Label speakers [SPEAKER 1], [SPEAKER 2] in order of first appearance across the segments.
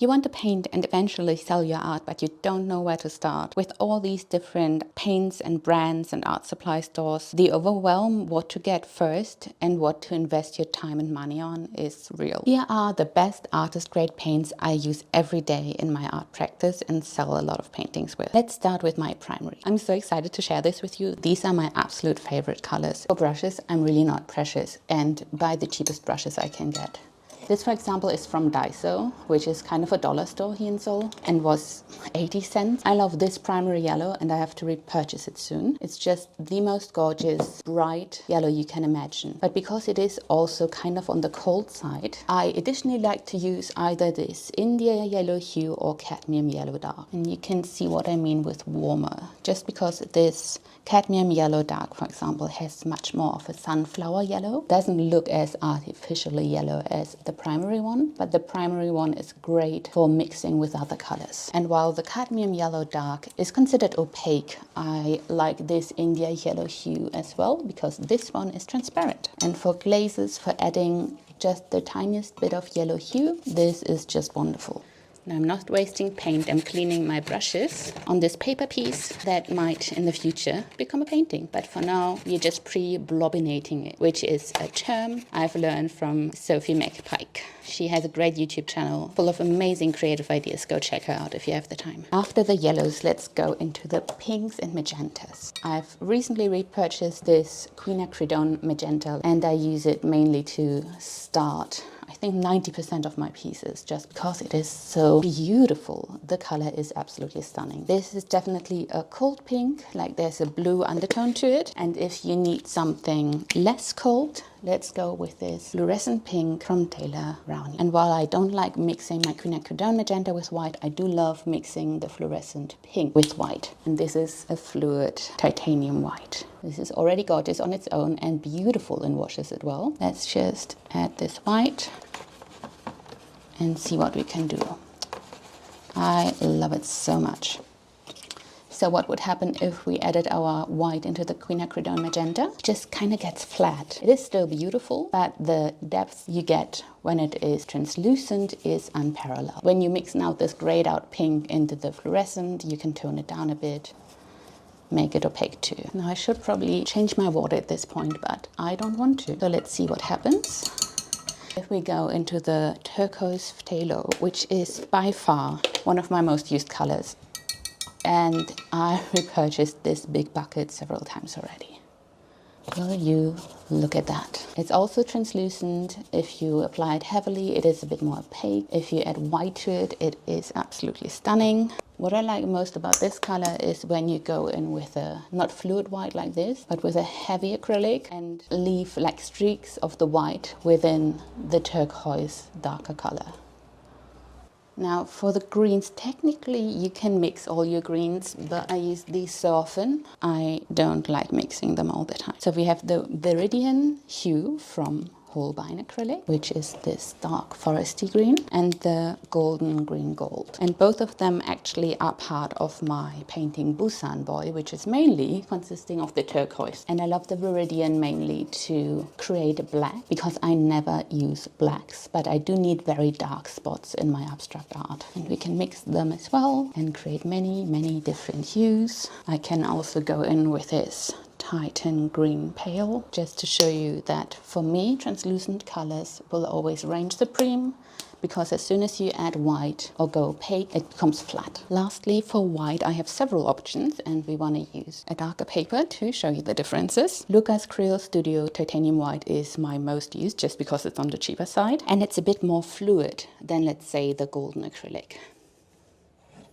[SPEAKER 1] You want to paint and eventually sell your art, but you don't know where to start. With all these different paints and brands and art supply stores, the overwhelm what to get first and what to invest your time and money on is real. Here are the best artist grade paints I use every day in my art practice and sell a lot of paintings with. Let's start with my primary. I'm so excited to share this with you. These are my absolute favorite colors. For brushes, I'm really not precious and buy the cheapest brushes I can get. This, for example, is from Daiso, which is kind of a dollar store here in Seoul, and was 80 cents. I love this primary yellow and I have to repurchase it soon. It's just the most gorgeous, bright yellow you can imagine. But because it is also kind of on the cold side, I additionally like to use either this India yellow hue or cadmium yellow dark. And you can see what I mean with warmer, just because this cadmium yellow dark, for example, has much more of a sunflower yellow. Doesn't look as artificially yellow as the primary one, but the primary one is great for mixing with other colors. And while the cadmium yellow dark is considered opaque, I like this India yellow hue as well, because this one is transparent. And for glazes, for adding just the tiniest bit of yellow hue, this is just wonderful. Now I'm not wasting paint, I'm cleaning my brushes on this paper piece that might in the future become a painting. But for now, you're just pre-blobinating it, which is a term I've learned from Sophie McPike. She has a great YouTube channel full of amazing creative ideas. Go check her out if you have the time. After the yellows, let's go into the pinks and magentas. I've recently repurchased this Quinacridone magenta and I use it mainly to start I think 90% of my pieces, just because it is so beautiful. The color is absolutely stunning. This is definitely a cold pink, like there's a blue undertone to it. And if you need something less cold, let's go with this fluorescent pink from Taylor Brownie. And while I don't like mixing my Quinacridone magenta with white, I do love mixing the fluorescent pink with white. And this is a fluid titanium white. This is already gorgeous on its own and beautiful in washes as well. Let's just add this white and see what we can do. I love it so much. So what would happen if we added our white into the Quinacridone magenta? It just kind of gets flat. It is still beautiful, but the depth you get when it is translucent is unparalleled. When you mix now this grayed out pink into the fluorescent, you can tone it down a bit, make it opaque too. Now I should probably change my water at this point, but I don't want to. So let's see what happens. If we go into the turquoise phthalo, which is by far one of my most used colors, and I repurchased this big bucket several times already. Will you look at that? It's also translucent. If you apply it heavily, it is a bit more opaque. If you add white to it, it is absolutely stunning. What I like most about this color is when you go in with a not fluid white like this, but with a heavy acrylic and leave like streaks of the white within the turquoise darker color. Now for the greens, technically you can mix all your greens, but I use these so often, I don't like mixing them all the time. So we have the Viridian hue from Holbein acrylic, which is this dark foresty green, and the golden green gold. And both of them actually are part of my painting Busan Boy, which is mainly consisting of the turquoise. And I love the Viridian mainly to create a black, because I never use blacks, but I do need very dark spots in my abstract art. And we can mix them as well and create many, many different hues. I can also go in with this Titan green pale, just to show you that for me translucent colors will always reign supreme, because as soon as you add white or go opaque, it becomes flat. Lastly, for white I have several options, and we want to use a darker paper to show you the differences. Lukas Cryl Studio Titanium White is my most used, just because it's on the cheaper side and it's a bit more fluid than, let's say, the golden acrylic.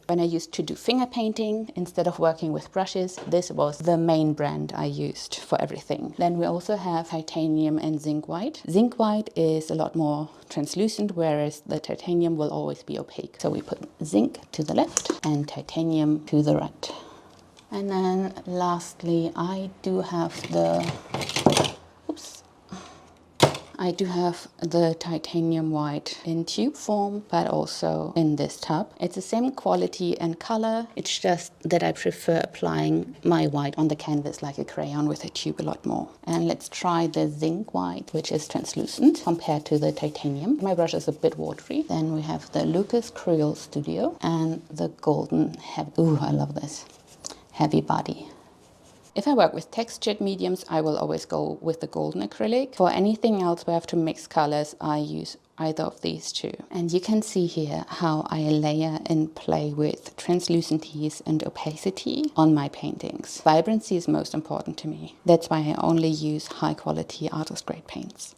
[SPEAKER 1] When I used to do finger painting, instead of working with brushes, this was the main brand I used for everything. Then we also have titanium and zinc white. Zinc white is a lot more translucent, whereas the titanium will always be opaque. So we put zinc to the left and titanium to the right. And then lastly, I do have the, oops, I do have the titanium white in tube form, but also in this tub. It's the same quality and color. It's just that I prefer applying my white on the canvas like a crayon with a tube a lot more. And let's try the zinc white, which is translucent compared to the titanium. My brush is a bit watery. Then we have the Lukas Cryl Studio and the golden heavy. Ooh, I love this. Heavy body. If I work with textured mediums, I will always go with the golden acrylic. For anything else where I have to mix colors, I use either of these two. And you can see here how I layer and play with translucencies and opacity on my paintings. Vibrancy is most important to me. That's why I only use high quality artist grade paints.